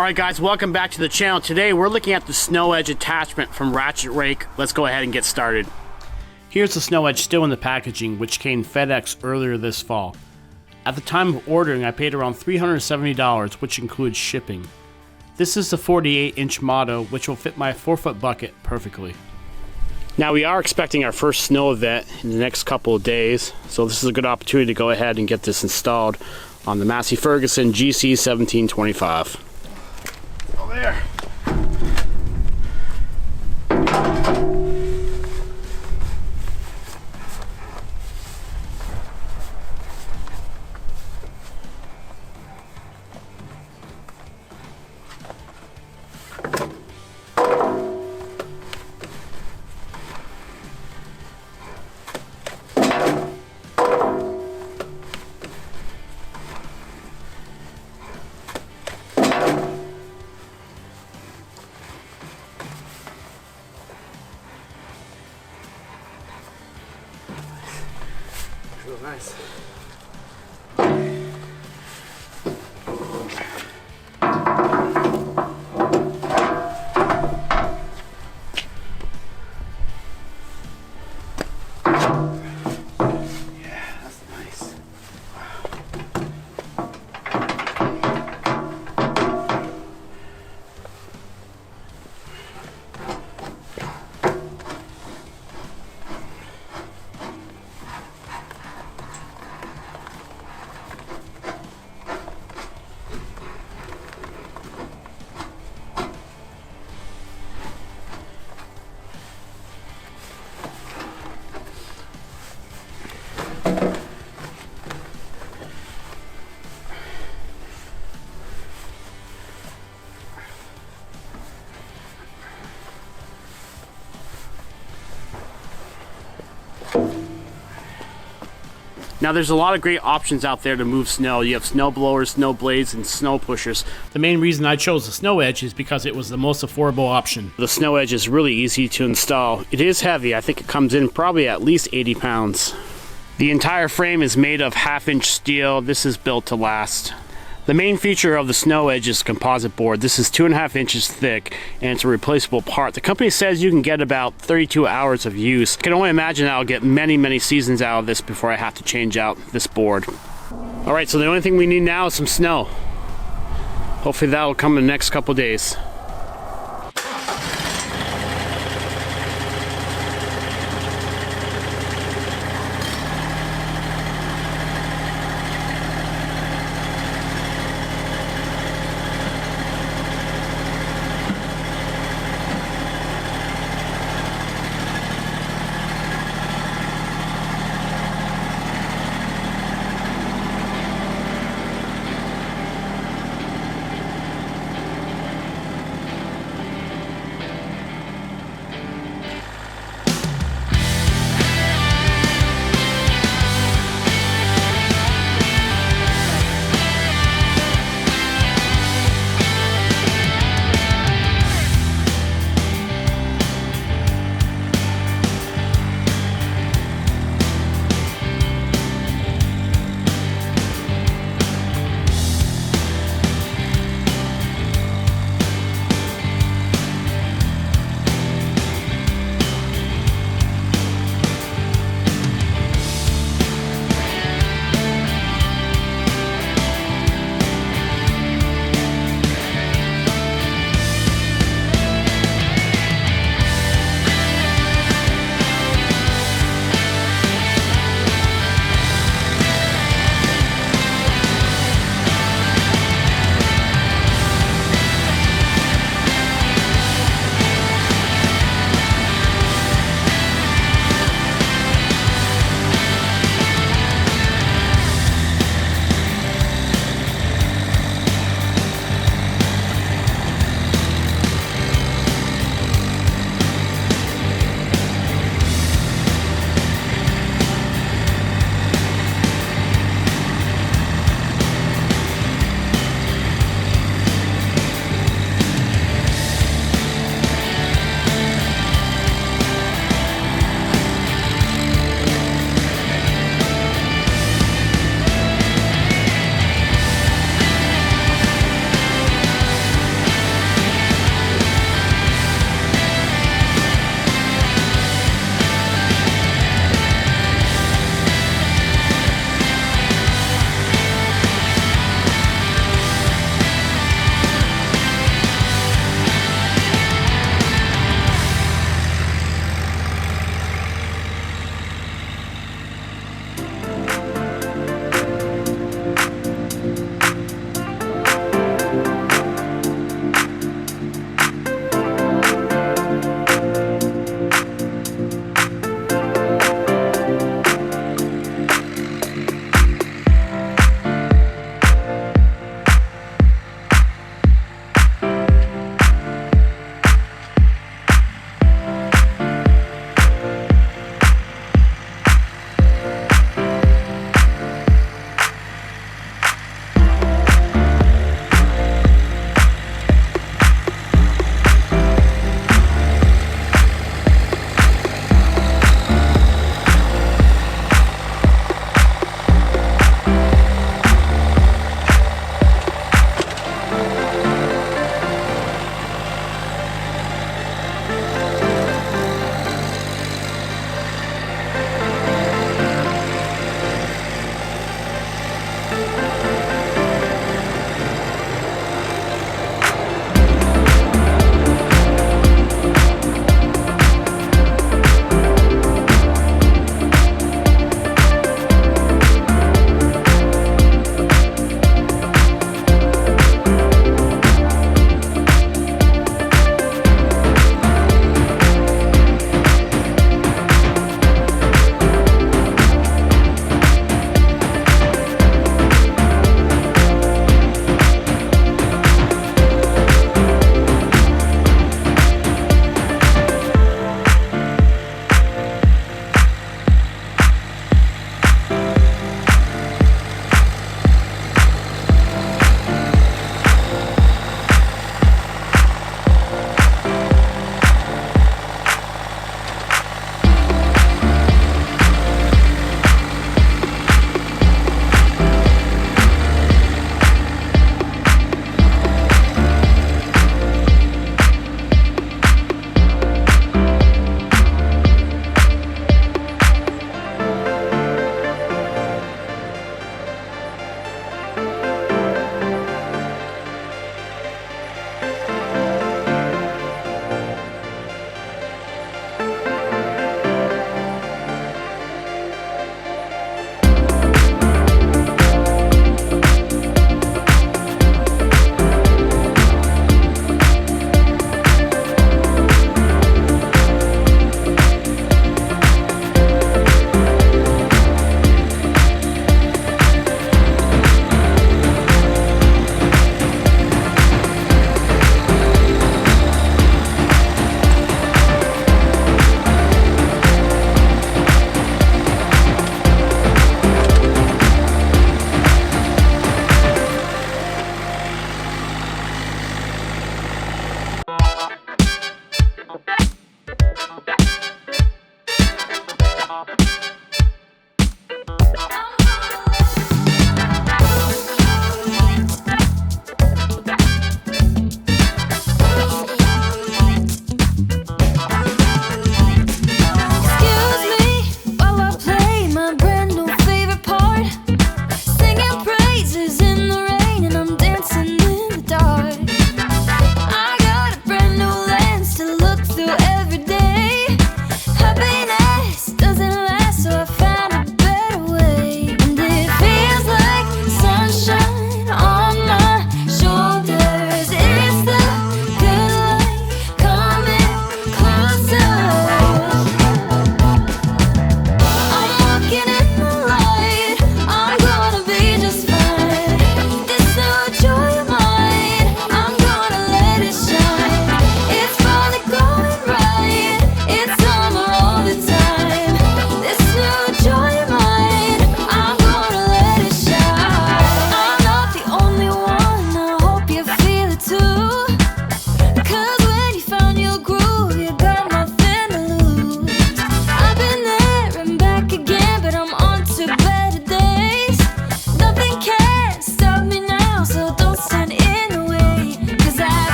Alright guys, welcome back to the channel. Today we're looking at the Snow Edge attachment from Ratchet Rake. Let's go ahead and get started. Here's the Snow Edge still in the packaging, which came FedEx earlier this fall. At the time of ordering, I paid around $370, which includes shipping. This is the 48-inch model, which will fit my 4-foot bucket perfectly. Now we are expecting our first snow event in the next couple of days, so this is a good opportunity to go ahead and get this installed on the MASSEY Ferguson GC 1725. Oh, there. Feels nice. Now there's a lot of great options out there to move snow. You have snow blowers, snow blades, and snow pushers. The main reason I chose the Snow Edge is because it was the most affordable option. The Snow Edge is really easy to install. It is heavy. I think it comes in probably at least 80 pounds. The entire frame is made of 1/2-inch steel. This is built to last. The main feature of the Snow Edge is composite board. This is 2.5 inches thick, and it's a replaceable part. The company says you can get about 32 hours of use. I can only imagine I'll get many seasons out of this before I have to change out this board. All right, so the only thing we need now is some snow. Hopefully that'll come in the next couple days.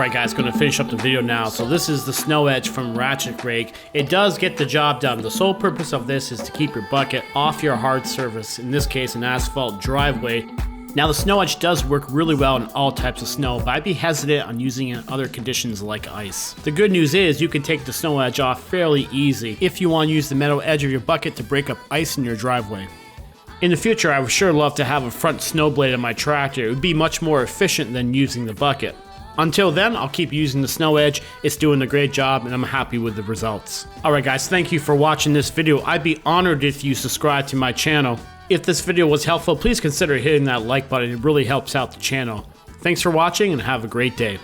Alright guys, going to finish up the video now. So this is the snow edge from Ratchet Rake. It does get the job done. The sole purpose of this is to keep your bucket off your hard surface, in this case an asphalt driveway. Now the snow edge does work really well in all types of snow, but I'd be hesitant on using it in other conditions like ice. The good news is you can take the snow edge off fairly easy if you want to use the metal edge of your bucket to break up ice in your driveway. In the future, I would sure love to have a front snow blade on my tractor. It would be much more efficient than using the bucket. Until then, I'll keep using the snow edge. It's doing a great job and I'm happy with the results. Alright guys, thank you for watching this video. I'd be honored if you subscribe to my channel. If this video was helpful, please consider hitting that like button. It really helps out the channel. Thanks for watching and have a great day.